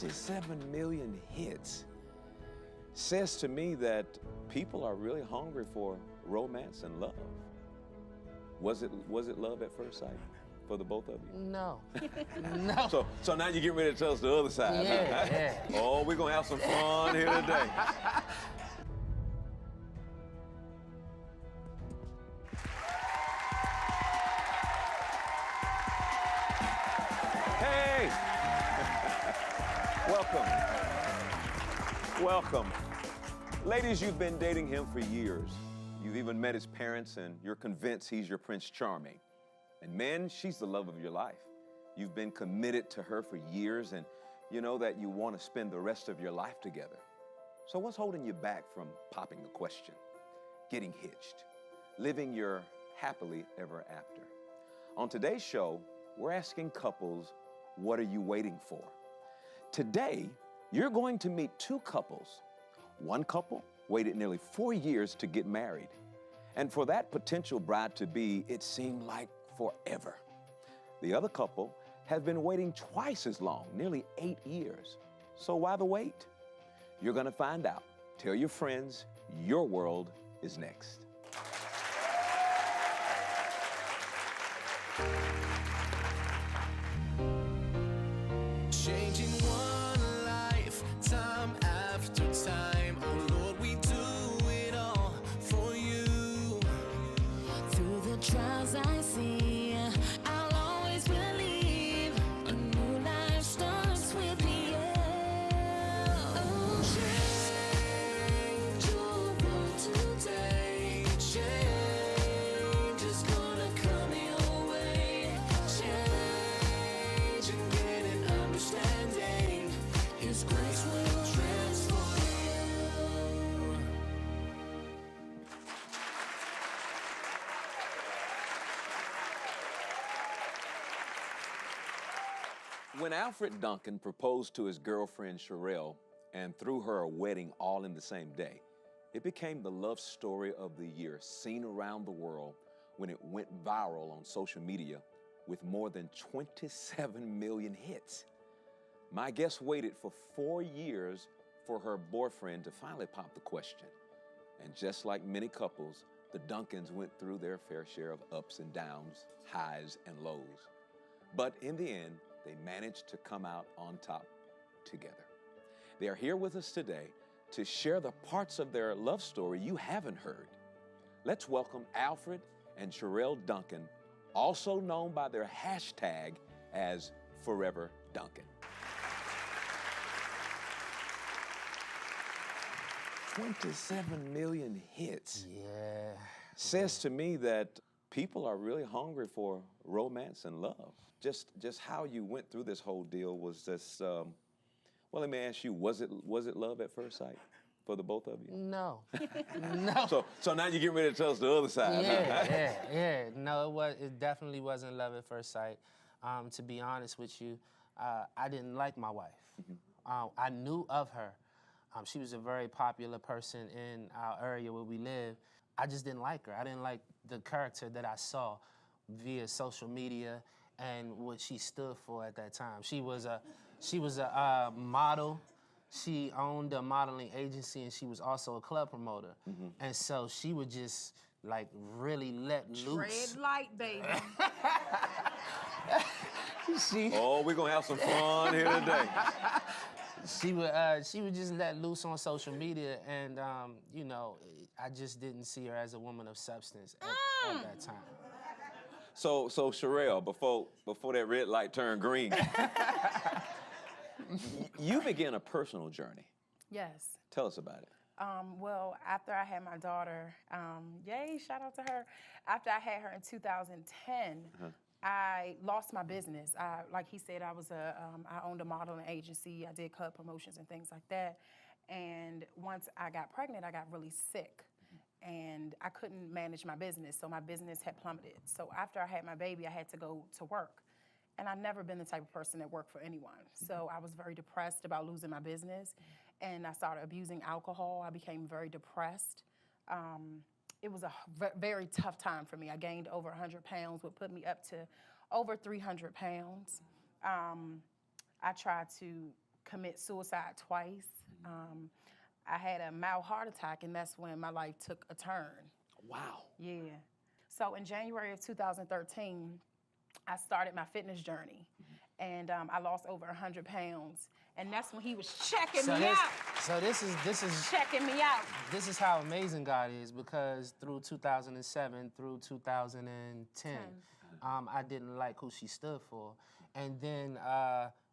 27 million hits says to me that people are really hungry for romance and love. Was it love at first sight for the both of you? No. No. So now you get ready to tell us the other side. Yeah, huh? yeah. Oh, we're gonna have some fun here today. Hey! Welcome. Ladies, you've been dating him for years. You've even met his parents and you're convinced he's your Prince Charming. And men, she's the love of your life. You've been committed to her for years and you know that you want to spend the rest of your life together. So what's holding you back from popping the question, getting hitched, living your happily ever after? On today's show, we're asking couples, what are you waiting for? Today, you're going to meet two couples. One couple waited nearly 4 years to get married. And for that potential bride-to-be, it seemed like forever. The other couple has been waiting twice as long, nearly 8 years. So why the wait? You're gonna find out. Tell your friends, your world is next. Changing one life, time after time. Oh Lord, we do it all for you. Through the trials I see, I'll always believe a new life starts with me. Oh, change your world today. Change is gonna come your way. Change and get an understanding. His grace will transform you. When Alfred Duncan proposed to his girlfriend Sherelle and threw her a wedding all in the same day, it became the love story of the year, seen around the world when it went viral on social media with more than 27 million hits. My guest waited for 4 years for her boyfriend to finally pop the question. And just like many couples, the Duncans went through their fair share of ups and downs, highs and lows. But in the end, they managed to come out on top together. They are here with us today to share the parts of their love story you haven't heard. Let's welcome Alfred and Sherelle Duncan, also known by their hashtag as Forever Duncan. 27 million hits Yeah. says to me that people are really hungry for romance and love. Just how you went through this whole deal was just, well, let me ask you, was it love at first sight for the both of you? No. No. So now you get ready to tell us the other side. Yeah. No, it definitely wasn't love at first sight. To be honest with you, I didn't like my wife. I knew of her. She was a very popular person in our area where we live. I just didn't like her. I didn't like the character that I saw via social media and what she stood for at that time. She was a model. She owned a modeling agency and she was also a club promoter. And so she would just like really let loose. Red light, baby. Oh, we're gonna have some fun here today. She would just let loose on social media, and you know, I just didn't see her as a woman of substance at that time. So Sherelle, before that red light turned green, you began a personal journey. Yes. Tell us about it. Well, after I had my daughter, yay, shout out to her. After I had her in 2010, I lost my business. Like he said, I owned a modeling agency. I did club promotions and things like that. And once I got pregnant, I got really sick. And I couldn't manage my business, so my business had plummeted. So after I had my baby, I had to go to work. And I've never been the type of person that worked for anyone. So I was very depressed about losing my business. And I started abusing alcohol. I became very depressed. It was a very tough time for me. I gained over 100 pounds, would put me up to over 300 pounds. I tried to commit suicide twice. I had a mild heart attack, and that's when my life took a turn. Wow. Yeah. So in January of 2013, I started my fitness journey, and I lost over 100 pounds. And that's when he was checking me out. So this is Checking me out. This is how amazing God is, because through 2007 through 2010, I didn't like who she stood for. And then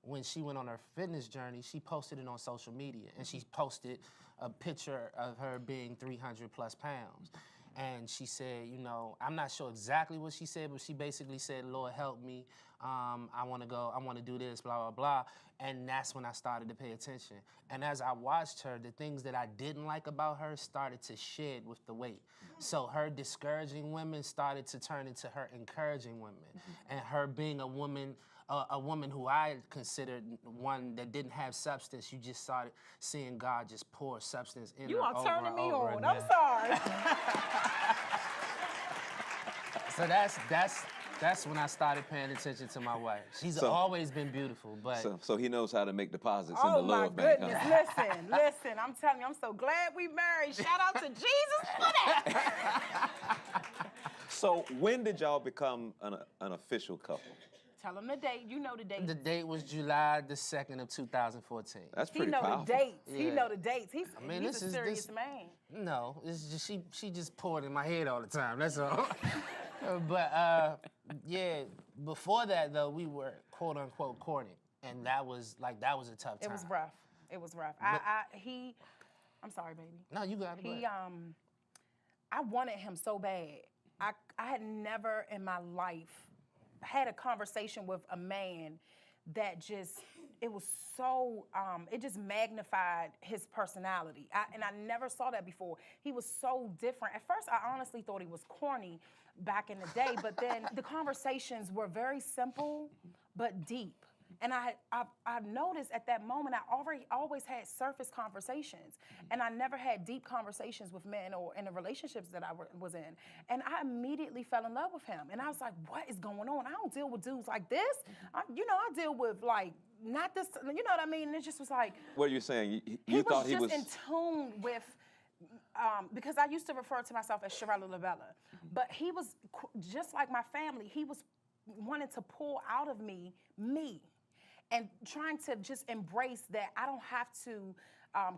when she went on her fitness journey, she posted it on social media, and she posted a picture of her being 300 plus pounds. And she said, you know, I'm not sure exactly what she said, but she basically said, Lord, help me. I want to go, I want to do this, blah, blah, blah. And that's when I started to pay attention. And as I watched her, the things that I didn't like about her started to shed with the weight. So her discouraging women started to turn into her encouraging women. And her being a woman who I considered one that didn't have substance, you just started seeing God just pour substance in her You are over turning and me over on. again. I'm sorry. So that's when I started paying attention to my wife. She's always been beautiful, but So he knows how to make deposits in the Oh my love bank. goodness! Huh? Listen. I'm telling you, I'm so glad we married. Shout out to Jesus for that. So when did y'all become an official couple? Tell him the date. You know the date. the date was July the 2nd of 2014. That's He pretty know powerful. the dates. He Yeah. know the dates. He's mean, a serious man. No, it's just she just poured in my head all the time. That's all. But yeah, before that though, we were quote unquote courting, and that was a tough time. It was rough. It was rough. I'm sorry, baby. No, you got it. He I wanted him so bad. I had never in my life had a conversation with a man that it was so, it just magnified his personality. And I never saw that before. He was so different. At first, I honestly thought he was corny back in the day, but then the conversations were very simple, but deep. And I noticed at that moment, I always had surface conversations, and I never had deep conversations with men or in the relationships that I was in. And I immediately fell in love with him. And I was like, what is going on? I don't deal with dudes like this. I deal with like, not this, you know what I mean? And it just was like. What are you saying? You thought he was in tune with, because I used to refer to myself as Shirella Labella, but he was just like my family. He was wanting to pull out of me. And trying to just embrace that I don't have to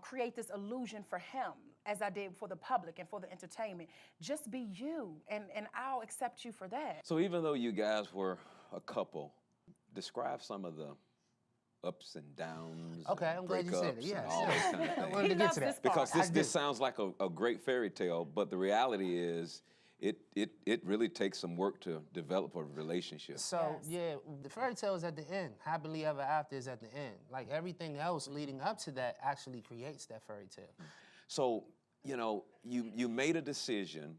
create this illusion for him as I did for the public and for the entertainment. Just be you, and I'll accept you for that. So even though you guys were a couple, describe some of the ups and downs. Okay, and I'm glad you said it. breakups Yes. and all those kind of I things. wanted to get to that. Because I this sounds like a great fairy tale, but the reality is it really takes some work to develop a relationship. So Yes. yeah, the fairy tale is at the end. Happily ever after is at the end. Like everything else leading up to that actually creates that fairy tale. So, you made a decision.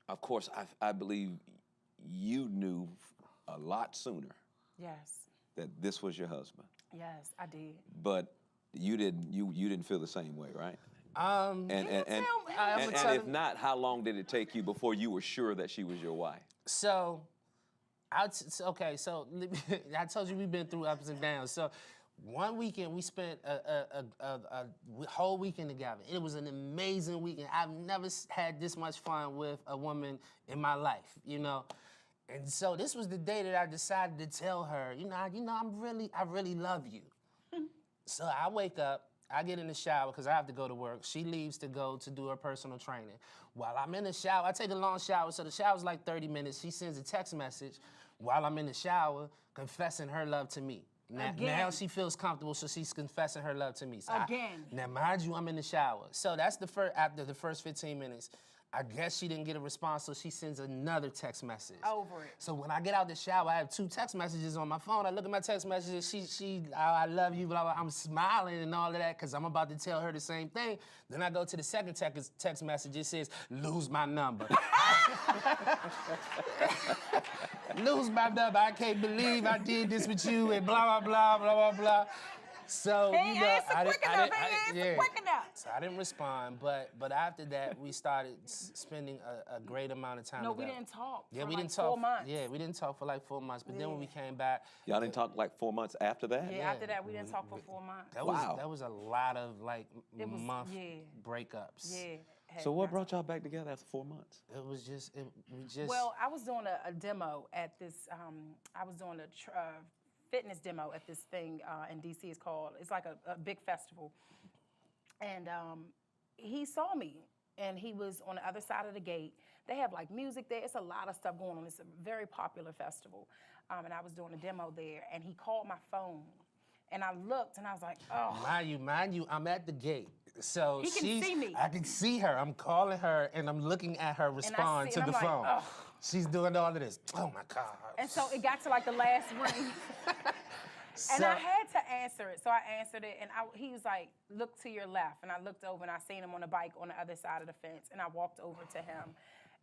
Of course, I believe you knew a lot sooner Yes, that this was your husband. yes, I did. But you didn't feel the same way, right? And if not, how long did it take you before you were sure that she was your wife? So, okay, so I told you we've been through ups and downs. So, one weekend we spent a whole weekend together. It was an amazing weekend. I've never had this much fun with a woman in my life, And so this was the day that I decided to tell her, I really love you. So I wake up. I get in the shower because I have to go to work. She leaves to go to do her personal training. While I'm in the shower, I take a long shower, so the shower's like 30 minutes. She sends a text message while I'm in the shower confessing her love to me. Now she feels comfortable, so she's confessing her love to me. So now, mind you, I'm in the shower. So that's after the first 15 minutes. I guess she didn't get a response, so she sends another text message. Over it. So when I get out the shower, I have 2 text messages on my phone. I look at my text messages. I love you, blah, blah. I'm smiling and all of that because I'm about to tell her the same thing. Then I go to the second text message. It says, lose my number. Lose my number. I can't believe I did this with you and blah, blah, blah, blah, blah, blah. So He ain't answer quick enough. He ain't answer yeah. quick enough. So I didn't respond, but after that we started spending a great amount of time No, together. we didn't talk Yeah, for we like didn't talk. 4 months. Yeah, we didn't talk for like 4 months. But then when we Yeah. came back, Y'all didn't talk like 4 months after that? Yeah, after that, we didn't talk for 4 months. Wow. That was a lot of like It was- month yeah. breakups. Yeah. So what brought y'all back together after 4 months? It was just we just. Well, I was doing a demo at this. I was doing a fitness demo at this thing in DC. It's like a big festival, and he saw me, and he was on the other side of the gate. They have like music there. It's a lot of stuff going on. It's a very popular festival, and I was doing a demo there, and he called my phone, and I looked, and I was like, oh. Mind you, I'm at the gate. So He can see me. I can see her. I'm calling her, and I'm looking at her respond to and the I'm like, phone. ugh. She's doing all of this. Oh my God. And so it got to like the last ring. And I had to answer it. So I answered it, and he was like, look to your left. And I looked over, and I seen him on a bike on the other side of the fence. And I walked over to him.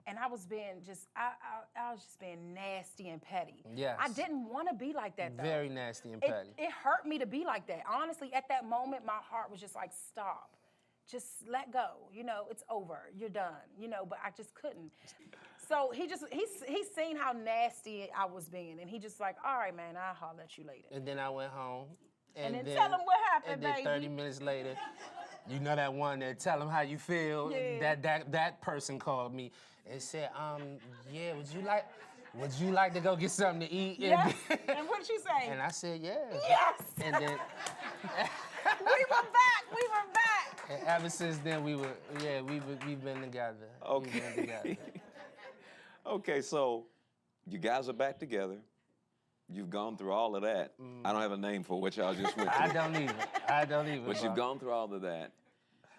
And I was being I was just being nasty and petty. Yes. I didn't want to be like that, though. Very nasty and petty. It hurt me to be like that. Honestly, at that moment, my heart was just like, stop. Just let go. You know, it's over. You're done. You know, but I just couldn't. So he's seen how nasty I was being, and he just like, all right, man, I'll holler at you later. And then I went home. And then tell him what happened, and then baby. 30 minutes later, you know that one that tell him how you feel. Yeah. That person called me and said, yeah, would you like to go get something to eat? Yes. And what'd you say? And I said, yeah. Yes. And then We were back. and ever since then we've been together. Okay. We've been together. Okay, so you guys are back together. You've gone through all of that. I don't have a name for what y'all just went through. I don't even. But bro. you've gone through all of that,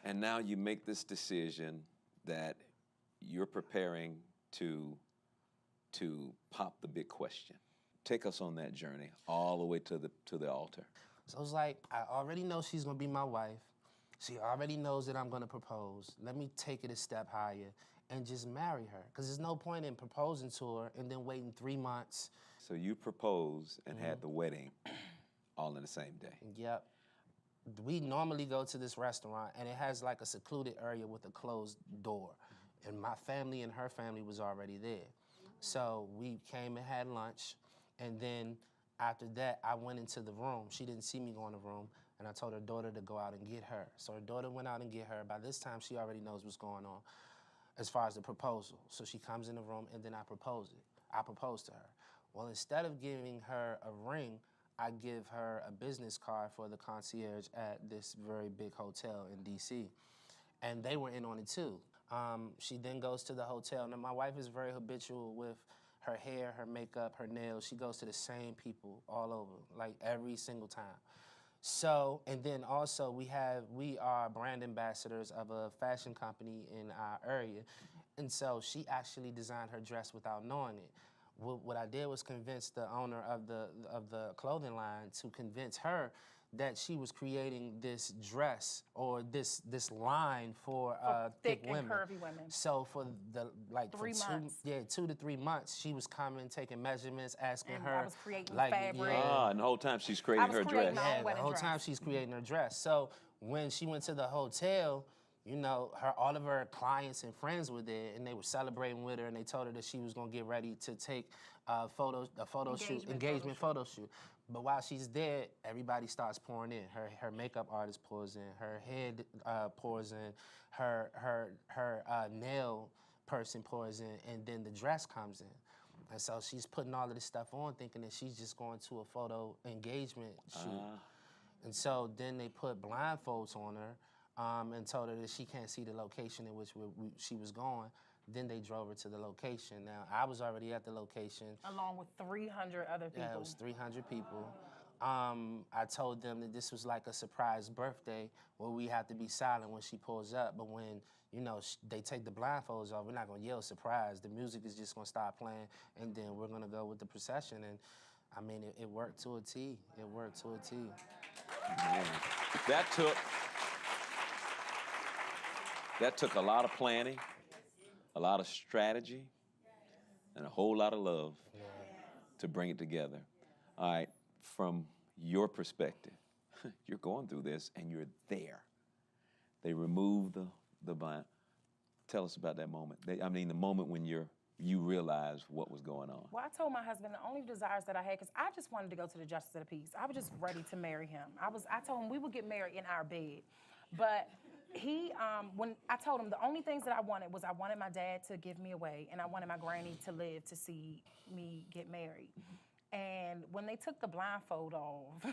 and now you make this decision that you're preparing to pop the big question. Take us on that journey all the way to the altar. So it's like, I already know she's gonna be my wife. She already knows that I'm gonna propose. Let me take it a step higher and just marry her. Because there's no point in proposing to her and then waiting 3 months. So you proposed and had the wedding all in the same day. Yep. We normally go to this restaurant, and it has like a secluded area with a closed door. And my family and her family was already there. So we came and had lunch, and then after that, I went into the room. She didn't see me go in the room, and I told her daughter to go out and get her. So her daughter went out and get her. By this time, she already knows what's going on as far as the proposal. So she comes in the room, and then I propose to her. Well, instead of giving her a ring, I give her a business card for the concierge at this very big hotel in DC. And they were in on it too. She then goes to the hotel. Now, my wife is very habitual with her hair, her makeup, her nails. She goes to the same people all over, like every single time. So, and then also we are brand ambassadors of a fashion company in our area. And so she actually designed her dress without knowing it. What I did was convince the owner of the clothing line to convince her that she was creating this dress or this line for thick women. And curvy women. So for the 3 months. 2 to 3 months, she was coming, taking measurements, asking And her. I was creating fabric. And the whole time she's creating I was her creating dress. my own Yeah, the wedding whole dress. time she's creating her dress. So when she went to the hotel, you know, all of her clients and friends were there, and they were celebrating with her, and they told her that she was gonna get ready to take a engagement photo shoot. But while she's there, everybody starts pouring in. Her makeup artist pours in, her head pours in, her nail person pours in, and then the dress comes in. And so she's putting all of this stuff on, thinking that she's just going to a photo engagement shoot. And so then they put blindfolds on her and told her that she can't see the location in which she was going. Then they drove her to the location. Now, I was already at the location. Along with 300 other people. Yeah, it was 300 people. I told them that this was like a surprise birthday where we have to be silent when she pulls up. But when, you know, they take the blindfolds off, we're not gonna yell surprise. The music is just gonna start playing, and then we're gonna go with the procession. And I mean, it worked to a T. It worked to a T. Man, that took a lot of planning, a lot of strategy, and a whole lot of love to bring it together. All right, from your perspective, you're going through this and you're there. They removed the blind. Tell us about that moment. The moment when you realized what was going on. Well, I told my husband the only desires that I had, because I just wanted to go to the justice of the peace. I was just ready to marry him. I told him we would get married in our bed. But when I told him the only things that I wanted was I wanted my dad to give me away, and I wanted my granny to live to see me get married. And when they took the blindfold off,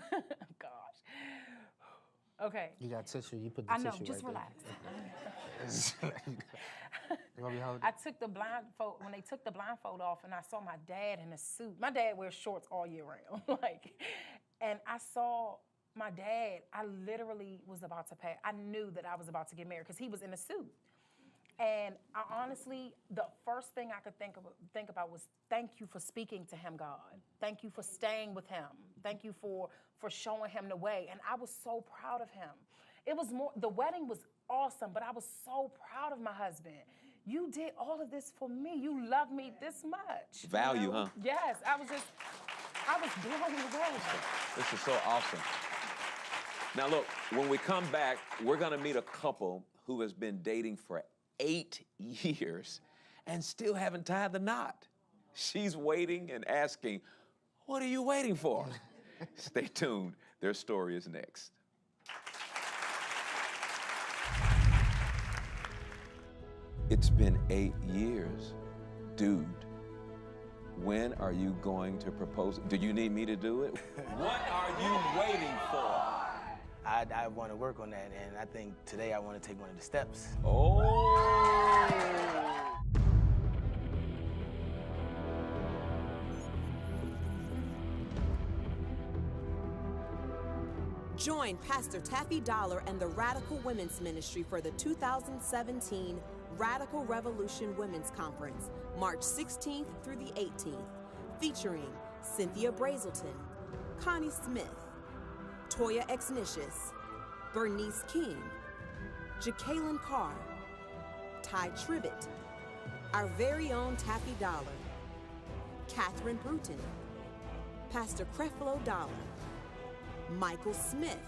gosh. Okay. You got tissue, you put the I know, tissue just right relax. there. You want me to hold it? I took the blindfold, when they took the blindfold off and I saw my dad in a suit. My dad wears shorts all year round. And I saw my dad, I literally was about to pay. I knew that I was about to get married because he was in a suit. And I honestly, the first thing I could think about was, thank you for speaking to him, God. Thank you for staying with him. Thank you for showing him the way. And I was so proud of him. It was the wedding was awesome, but I was so proud of my husband. You did all of this for me. You love me this much. Value, huh? Yes, I was blown away. This is so awesome. Now look, when we come back, we're gonna meet a couple who has been dating for 8 years and still haven't tied the knot. She's waiting and asking, what are you waiting for? Stay tuned, their story is next. It's been 8 years. Dude, when are you going to propose? Do you need me to do it? What are you waiting for? I want to work on that, and I think today I want to take one of the steps. Oh! Join Pastor Taffy Dollar and the Radical Women's Ministry for the 2017 Radical Revolution Women's Conference, March 16th through the 18th, featuring Cynthia Brazelton, Connie Smith, Toya Exnicious, Bernice King, Jacqueline Carr, Ty Tribbett, our very own Taffy Dollar, Catherine Bruton, Pastor Creflo Dollar, Michael Smith,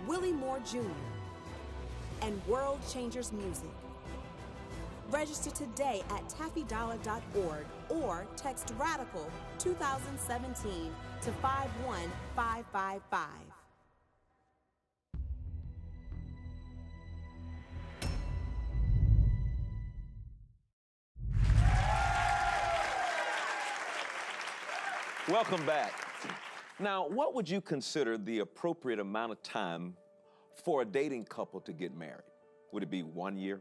Willie Moore Jr., and World Changers Music. Register today at taffydollar.org or text RADICAL 2017 to 51555. Welcome back. Now, what would you consider the appropriate amount of time for a dating couple to get married? Would it be 1 year,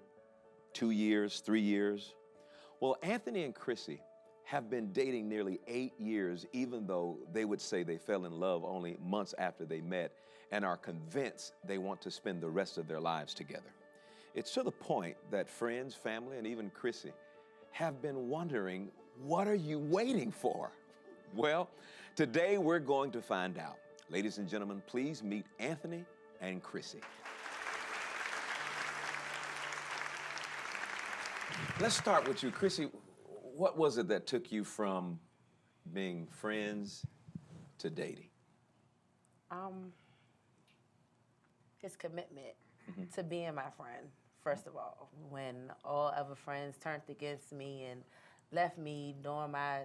2 years, 3 years? Well, Anthony and Chrissie have been dating nearly 8 years, even though they would say they fell in love only months after they met and are convinced they want to spend the rest of their lives together. It's to the point that friends, family, and even Chrissie have been wondering, what are you waiting for? Well, today we're going to find out. Ladies and gentlemen, please meet Anthony and Chrissie. Let's start with you, Chrissie. What was it that took you from being friends to dating? His commitment to being my friend, first of all. When all other friends turned against me and left me during my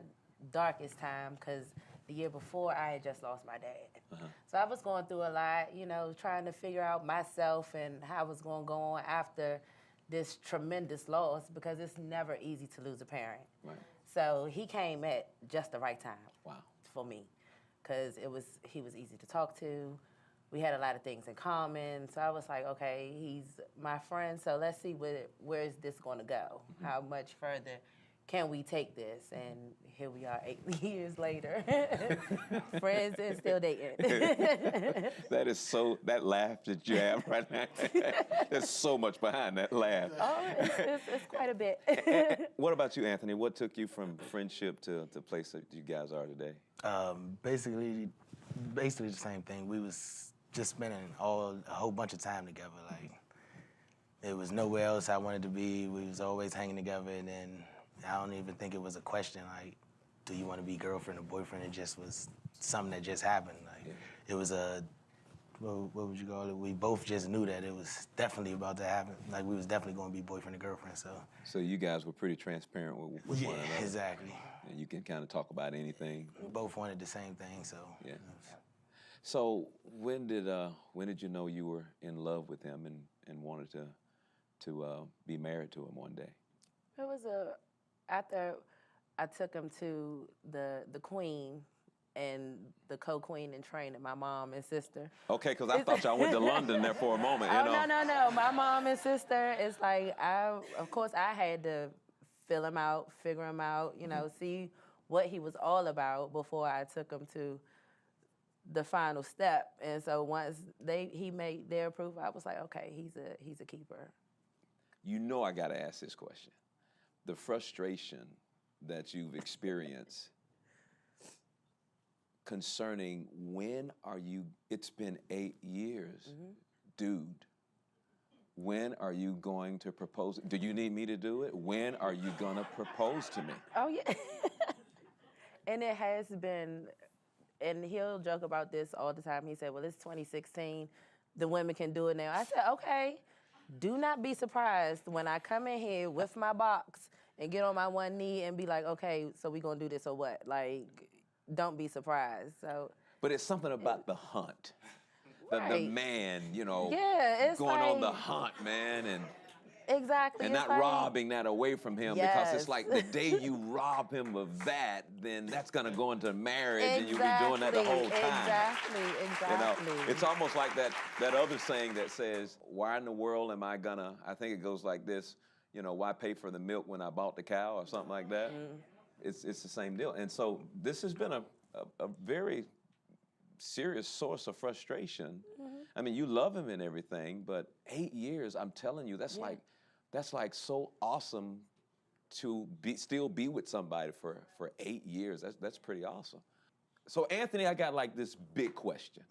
darkest time, because the year before I had just lost my dad. So I was going through a lot, you know, trying to figure out myself and how I was going to go on after this tremendous loss, because it's never easy to lose a parent. Right. So he came at just the right time. Wow. For me, because he was easy to talk to. We had a lot of things in common. So I was like, okay, he's my friend, so let's see where is this going to go? How much further can we take this? And here we are 8 years later, friends and still dating. That laugh that you have right now, there's so much behind that laugh. Oh, it's quite a bit. What about you, Anthony? What took you from friendship to the place that you guys are today? Basically the same thing. We was just spending a whole bunch of time together. Like, there was nowhere else I wanted to be. We was always hanging together, and then I don't even think it was a question, like, do you want to be girlfriend or boyfriend? It just was something that just happened. Like, it was a what would you call it? We both just knew that it was definitely about to happen. Like we was definitely going to be boyfriend and girlfriend. So you guys were pretty transparent with one another. Exactly. And you can kind of talk about anything. We both wanted the same thing, so. Yeah. So when did you know you were in love with him and wanted to be married to him one day? It was after I took him to the queen and the co-queen in training, my mom and sister. Okay, because I thought y'all went to London there for a moment. Oh, you know? no. My mom and sister, it's like, of course, I had to fill him out, figure him out, you know, see what he was all about before I took him to the final step. And so once he made their approval, I was like, okay, he's a keeper. You know I got to ask this question. The frustration that you've experienced concerning it's been 8 years, dude. When are you going to propose? Do you need me to do it? When are you gonna propose to me? Oh, yeah. And it has been, and he'll joke about this all the time. He said, well, it's 2016. The women can do it now. I said, okay, do not be surprised when I come in here with my box and get on my one knee and be like, okay, so we gonna do this or what? Like, don't be surprised. So. But it's something about the hunt. The man, you know, it's going on the like, hunt, man, and exactly, and it's not like, robbing that away from him because it's like the day you rob him of that, then that's gonna go into marriage and you'll be doing that the whole time. Exactly. You know, it's almost like that other saying that says, why in the world am I gonna, I think it goes like this, you know, why pay for the milk when I bought the cow or something like that? It's the same deal. And so this has been a very serious source of frustration. I mean, you love him and everything, but 8 years, I'm telling you, that's like so awesome to still be with somebody for 8 years. That's pretty awesome. So Anthony, I got like this big question.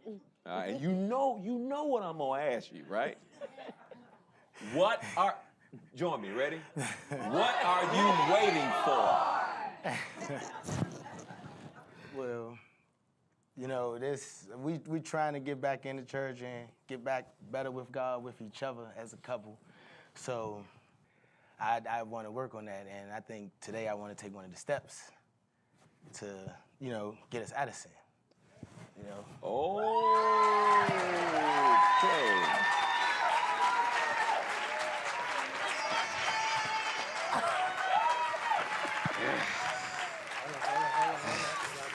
All right, and you know what I'm gonna ask you, right? Join me, ready? What are you waiting for? Well, you know, we trying to get back into church and get back better with God, with each other as a couple. So I want to work on that, and I think today I want to take one of the steps to, you know, get us out of sin. You know. Okay.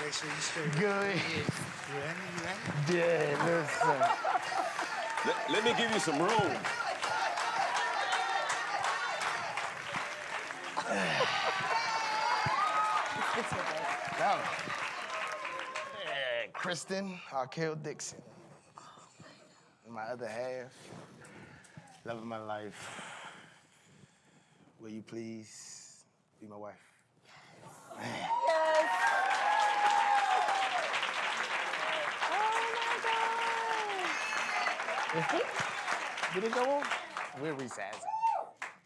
Make sure you straight. Good. You ready? Yeah, listen. Let me give you some room. Now, Kristen Arkell Dixon. My other half, love of my life. Will you please be my wife? Did it go on? We'll resize it.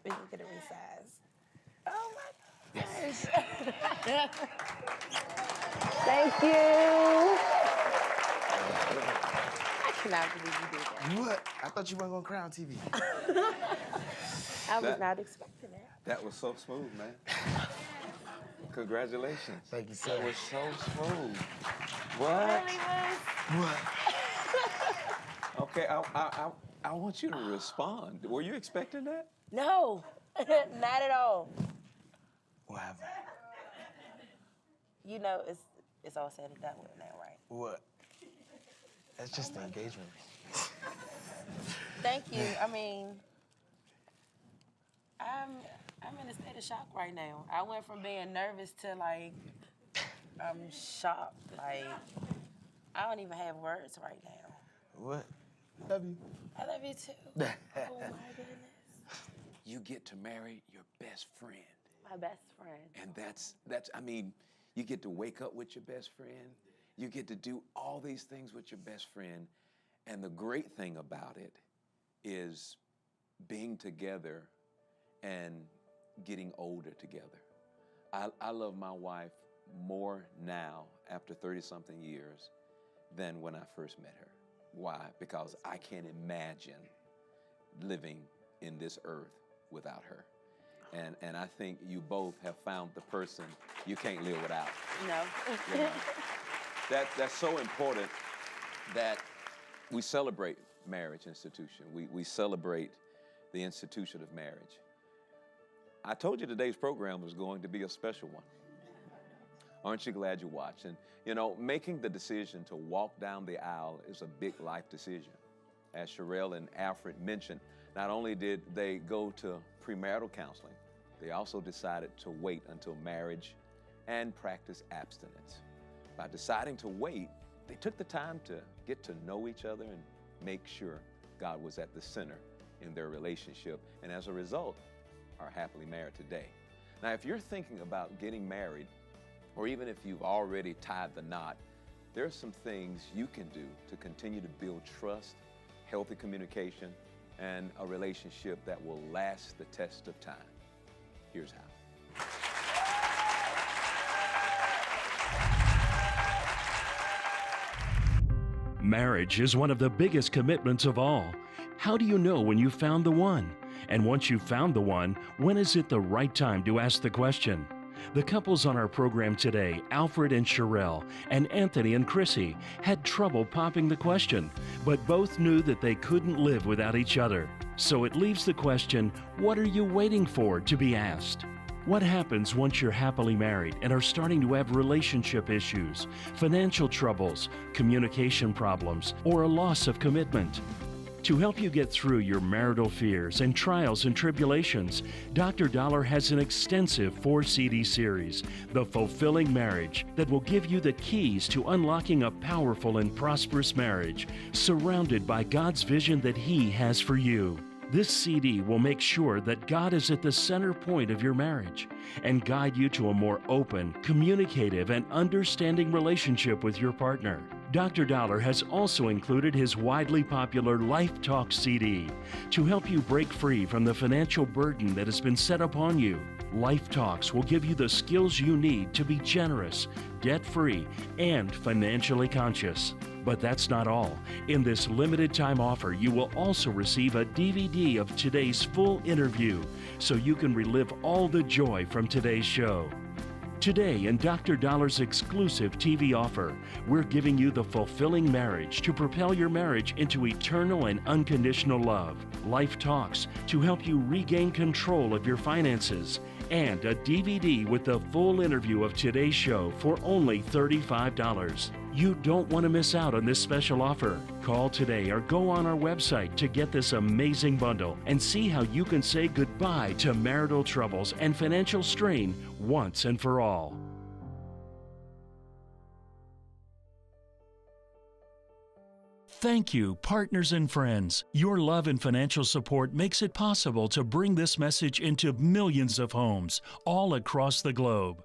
We can get it resized. Oh my gosh. Thank you. I cannot believe you did that. What? I thought you weren't going to cry on TV. I was not expecting that. That was so smooth, man. Congratulations. Thank you, sir. That was so smooth. What? Really was. What? Okay, I want you to respond. Were you expecting that? No, not at all. What happened? You know, it's all said and done with now, right? What? That's just the engagement. Thank you. I mean, I'm in a state of shock right now. I went from being nervous to like, I'm shocked. Like, I don't even have words right now. What? Love you. I love you too. Oh my goodness. You get to marry your best friend. My best friend. And that's I mean, you get to wake up with your best friend. You get to do all these things with your best friend. And the great thing about it is being together and getting older together. I love my wife more now after 30-something years than when I first met her. Why? Because I can't imagine living in this earth without her. And I think you both have found the person you can't live without. No. You know? That's so important that we celebrate marriage institution. We celebrate the institution of marriage. I told you today's program was going to be a special one. Aren't you glad you watched? And you know, making the decision to walk down the aisle is a big life decision. As Sherelle and Alfred mentioned, not only did they go to premarital counseling, they also decided to wait until marriage and practice abstinence. By deciding to wait, they took the time to get to know each other and make sure God was at the center in their relationship, and as a result, are happily married today. Now, if you're thinking about getting married, or even if you've already tied the knot, there are some things you can do to continue to build trust, healthy communication, and a relationship that will last the test of time. Here's how. Marriage is one of the biggest commitments of all. How do you know when you've found the one? And once you've found the one, when is it the right time to ask the question? The couples on our program today, Alfred and Sherelle, and Anthony and Chrissie, had trouble popping the question, but both knew that they couldn't live without each other. So it leaves the question, what are you waiting for to be asked? What happens once you're happily married and are starting to have relationship issues, financial troubles, communication problems, or a loss of commitment? To help you get through your marital fears and trials and tribulations, Dr. Dollar has an extensive 4-CD series, The Fulfilling Marriage, that will give you the keys to unlocking a powerful and prosperous marriage, surrounded by God's vision that He has for you. This CD will make sure that God is at the center point of your marriage and guide you to a more open, communicative, and understanding relationship with your partner. Dr. Dollar has also included his widely popular Life Talk CD to help you break free from the financial burden that has been set upon you. Life Talks will give you the skills you need to be generous, debt-free, and financially conscious. But that's not all. In this limited time offer, you will also receive a DVD of today's full interview so you can relive all the joy from today's show. Today, in Dr. Dollar's exclusive TV offer, we're giving you The Fulfilling Marriage to propel your marriage into eternal and unconditional love. Life Talks to help you regain control of your finances. And a DVD with the full interview of today's show for only $35. You don't want to miss out on this special offer. Call today or go on our website to get this amazing bundle and see how you can say goodbye to marital troubles and financial strain once and for all. Thank you, partners and friends. Your love and financial support makes it possible to bring this message into millions of homes all across the globe.